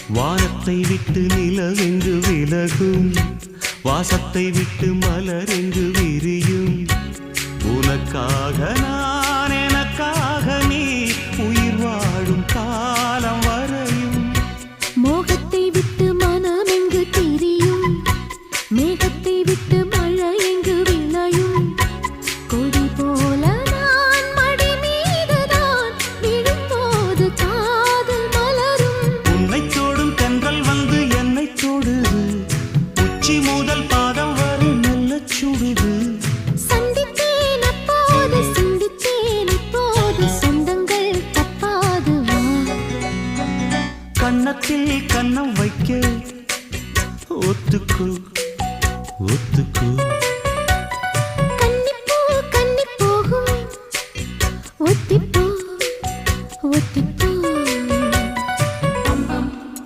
வானத்தை விட்டு நிலவென்று விலகும், வாசத்தை விட்டு மலரென்று விரியும். உனக்காக நான், எனக்காக நீ, உயிர் வாழும் காலம் வரையும். மோகத்தை விட்டு மனம் எங்கு திரியும், மேகத்தை விட்டு மழை எங்கு விளையும். கொடி போல நான் மடி மீதுதான் விழும்போது காதல் மலரும். உன்னை தோடும் தென்றல் வந்து என்னை தொடுது, உச்சி முதல் பாதம் வரை நல்ல சுடுது. சந்தித்தேன் அப்போது, சிந்தித்தேன் இப்போது, சொந்தங்கள் தப்பாது வா. கன்னத்தில் கன்னம் வைக்க ஒத்துக்கோ ஒத்துக்கோ.